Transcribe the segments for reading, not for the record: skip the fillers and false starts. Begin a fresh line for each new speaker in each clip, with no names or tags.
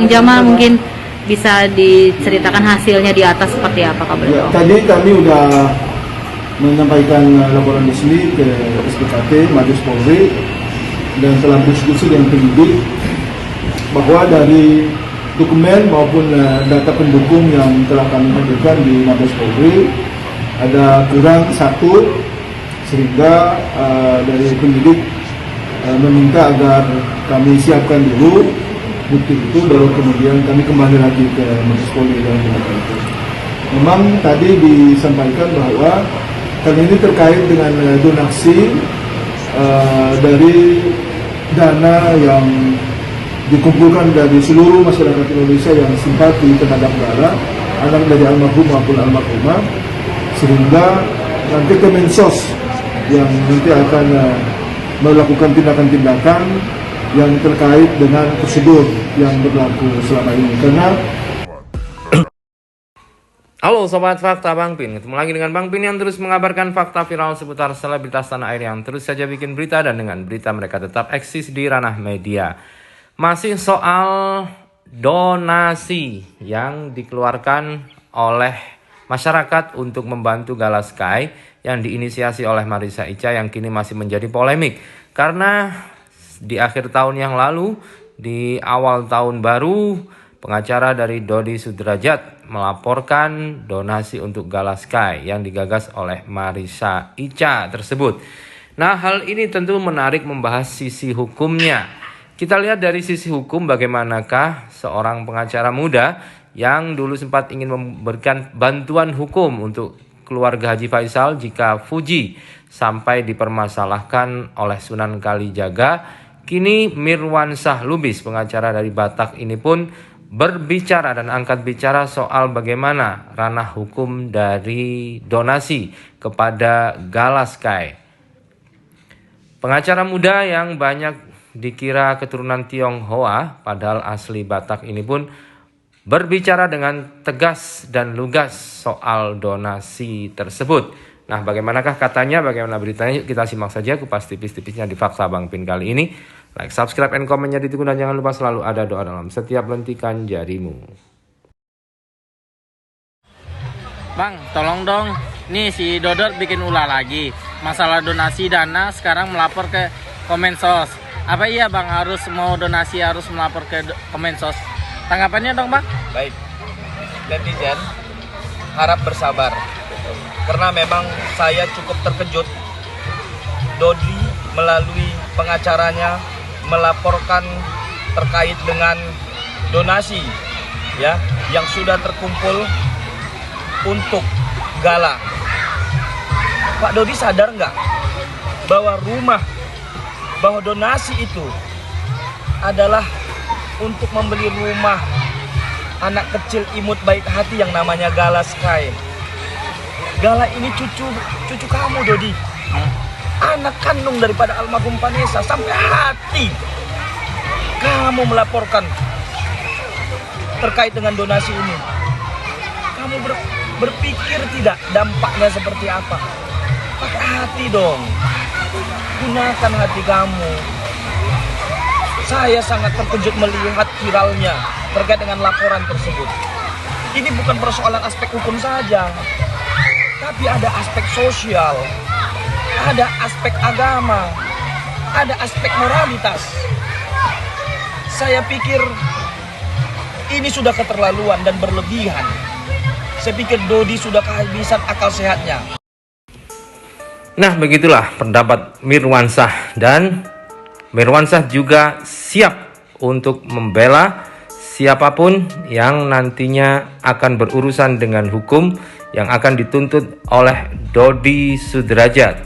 Jamal mungkin bisa diceritakan hasilnya di atas seperti apa Kak Bro?
Ya, tadi kami udah menyampaikan laporan di sini ke SPKT Mabes Polri dan telah berdiskusi dengan penyidik bahwa dari dokumen maupun data pendukung yang telah kami hadirkan di Mabes Polri ada kurang satu, sehingga dari penyidik meminta agar kami siapkan dulu bukti itu, baru kemudian kami kembali lagi ke Mabes Polri dalam tindakan itu. Memang tadi disampaikan bahwa kali ini terkait dengan donasi dari dana yang dikumpulkan dari seluruh masyarakat Indonesia yang simpati terhadap Gala, anak dari almarhum maupun almarhumah, sehingga nanti Kemensos yang nanti akan melakukan tindakan-tindakan yang terkait dengan prosedur yang berlaku selama ini. Karena
halo Sobat Fakta Bang Pin, ketemu lagi dengan Bang Pin yang terus mengabarkan fakta viral seputar selebritas tanah air yang terus saja bikin berita, dan dengan berita mereka tetap eksis di ranah media. Masih soal donasi yang dikeluarkan oleh masyarakat untuk membantu Gala Sky yang diinisiasi oleh Marissa Ica yang kini masih menjadi polemik. Karena di akhir tahun yang lalu, di awal tahun baru, pengacara dari Dodi Sudrajat melaporkan donasi untuk Gala Sky yang digagas oleh Marissa Ica tersebut. Nah, hal ini tentu menarik membahas sisi hukumnya. Kita lihat dari sisi hukum bagaimanakah seorang pengacara muda yang dulu sempat ingin memberikan bantuan hukum untuk keluarga Haji Faisal jika Fuji sampai dipermasalahkan oleh Sunan Kalijaga. Kini Mirwansyah Lubis, pengacara dari Batak ini pun berbicara dan angkat bicara soal bagaimana ranah hukum dari donasi kepada Gala Sky. Pengacara muda yang banyak dikira keturunan Tionghoa padahal asli Batak ini pun berbicara dengan tegas dan lugas soal donasi tersebut. Nah, bagaimanakah katanya, bagaimana beritanya? Yuk kita simak saja kupas tipis-tipisnya di Fakta Bang Pin kali ini. Like, subscribe, and komennya ditunggu, dan jangan lupa selalu ada doa dalam setiap lentikan jarimu.
Bang, tolong dong, nih si Dodot bikin ulah lagi. Masalah donasi dana sekarang melapor ke Kemensos. Apa iya Bang harus mau donasi harus melapor ke Kemensos? Tanggapannya dong Bang?
Baik, netizen harap bersabar karena memang saya cukup terkejut. Dodi melalui pengacaranya melaporkan terkait dengan donasi ya yang sudah terkumpul untuk Gala. Pak Dodi sadar nggak bahwa donasi itu adalah untuk membeli rumah anak kecil imut baik hati yang namanya Gala Sky. Gala ini cucu kamu Dodi, anak kandung daripada almarhum Vanessa. Sampai hati kamu melaporkan terkait dengan donasi ini. Kamu berpikir tidak dampaknya seperti apa? Pakai hati dong, gunakan hati kamu. Saya sangat terkejut melihat viralnya terkait dengan laporan tersebut. Ini bukan persoalan aspek hukum saja, tapi ada aspek sosial, ada aspek agama, ada aspek moralitas. Saya pikir ini sudah keterlaluan dan berlebihan. Saya pikir Dodi sudah kehabisan akal sehatnya.
Nah, begitulah pendapat Mirwansyah, dan Mirwansyah juga siap untuk membela siapapun yang nantinya akan berurusan dengan hukum yang akan dituntut oleh Dodi Sudrajat.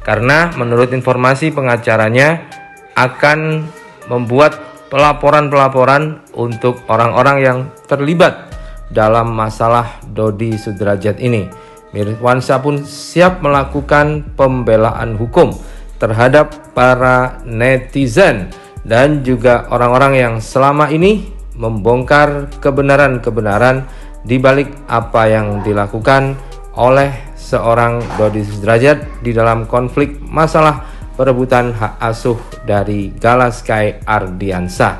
Karena menurut informasi pengacaranya akan membuat pelaporan-pelaporan untuk orang-orang yang terlibat dalam masalah Dodi Sudrajat ini. Mirwansyah pun siap melakukan pembelaan hukum terhadap para netizen dan juga orang-orang yang selama ini membongkar kebenaran-kebenaran di balik apa yang dilakukan oleh seorang Dodi Sudrajat di dalam konflik masalah perebutan hak asuh dari Gala Sky Ardiansah.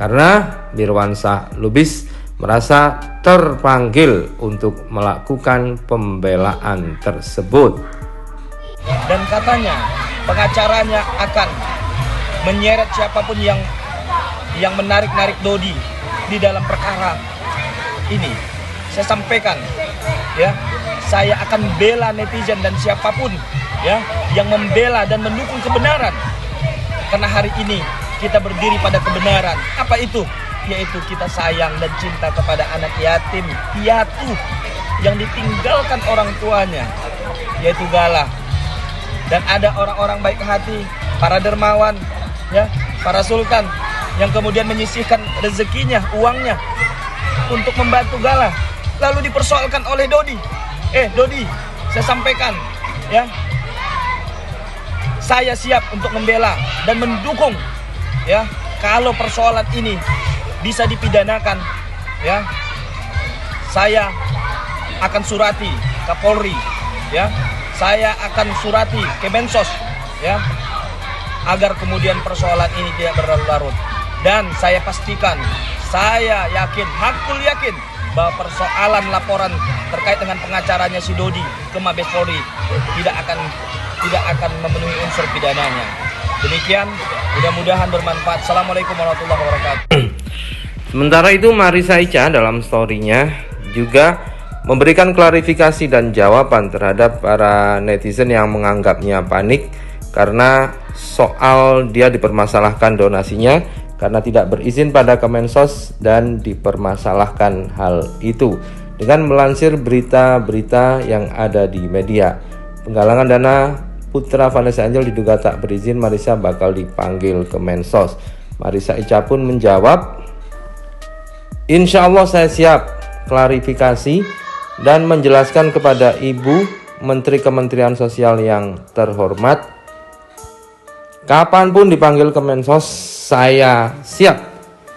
karena Mirwansyah Lubis merasa terpanggil untuk melakukan pembelaan tersebut.
Dan katanya pengacaranya akan menyeret siapapun yang menarik-narik Dodi di dalam perkara ini. Saya sampaikan, ya, saya akan bela netizen dan siapapun, ya, yang membela dan mendukung kebenaran. Karena hari ini kita berdiri pada kebenaran. Apa itu? Yaitu kita sayang dan cinta kepada anak yatim piatu yang ditinggalkan orang tuanya, yaitu Galah. Dan ada orang-orang baik hati, para dermawan, ya, para sultan yang kemudian menyisihkan rezekinya, uangnya untuk membantu Galah, lalu dipersoalkan oleh Dodi. Dodi, saya sampaikan, ya, saya siap untuk membela dan mendukung, ya, kalau persoalan ini bisa dipidanakan, ya, saya akan surati Kapolri, ya, saya akan surati Kemensos, ya, agar kemudian persoalan ini tidak berlarut-larut. Dan saya pastikan, saya yakin, hakul yakin, bahwa persoalan laporan terkait dengan pengacaranya si Dodi ke Mabes Polri tidak akan memenuhi unsur pidananya. Demikian, mudah-mudahan bermanfaat. Assalamualaikum warahmatullahi wabarakatuh.
Sementara itu Marissa Icha dalam story-nya juga memberikan klarifikasi dan jawaban terhadap para netizen yang menganggapnya panik karena soal dia dipermasalahkan donasinya karena tidak berizin pada Kemensos dan dipermasalahkan hal itu dengan melansir berita-berita yang ada di media. Penggalangan dana putra Vanessa Angel diduga tak berizin, Marissa bakal dipanggil Kemensos. Marissa Icha pun menjawab, "Insya Allah saya siap klarifikasi dan menjelaskan kepada Ibu Menteri Kementerian Sosial yang terhormat. Kapanpun dipanggil Kemensos, saya siap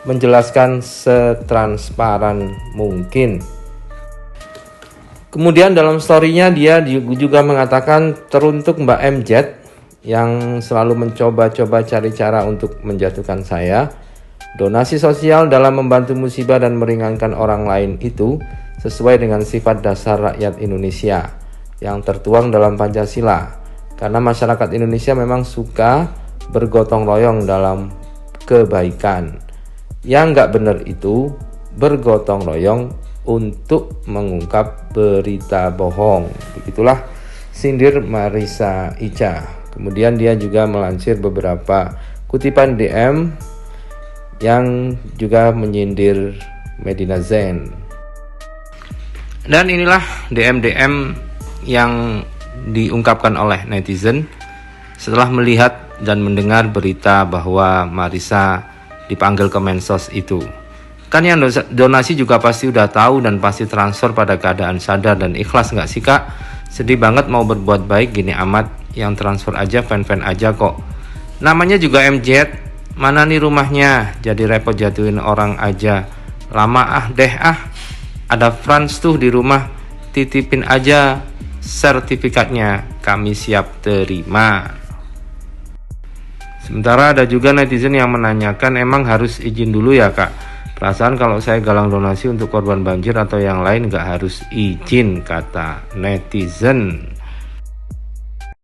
menjelaskan setransparan mungkin." Kemudian dalam story-nya dia juga mengatakan, teruntuk Mbak MZ yang selalu mencoba-coba cari cara untuk menjatuhkan saya, donasi sosial dalam membantu musibah dan meringankan orang lain itu sesuai dengan sifat dasar rakyat Indonesia yang tertuang dalam Pancasila. Karena masyarakat Indonesia memang suka bergotong royong dalam kebaikan. Yang nggak benar itu bergotong royong untuk mengungkap berita bohong. Begitulah sindir Marissa Icha. Kemudian dia juga melansir beberapa kutipan DM yang juga menyindir Medina Zain. Dan inilah DM-DM yang diungkapkan oleh netizen setelah melihat dan mendengar berita bahwa Marissa dipanggil Kemensos itu. Kan yang donasi juga pasti udah tahu dan pasti transfer pada keadaan sadar dan ikhlas, nggak sih Kak? Sedih banget mau berbuat baik gini amat, yang transfer aja fan-fan aja kok. Namanya juga MZ, mana nih rumahnya? Jadi repot jatuhin orang aja. Lama deh ada Franz tuh di rumah, titipin aja sertifikatnya, kami siap terima. Sementara ada juga netizen yang menanyakan, emang harus izin dulu ya Kak? Perasaan kalau saya galang donasi untuk korban banjir atau yang lain nggak harus izin, kata netizen.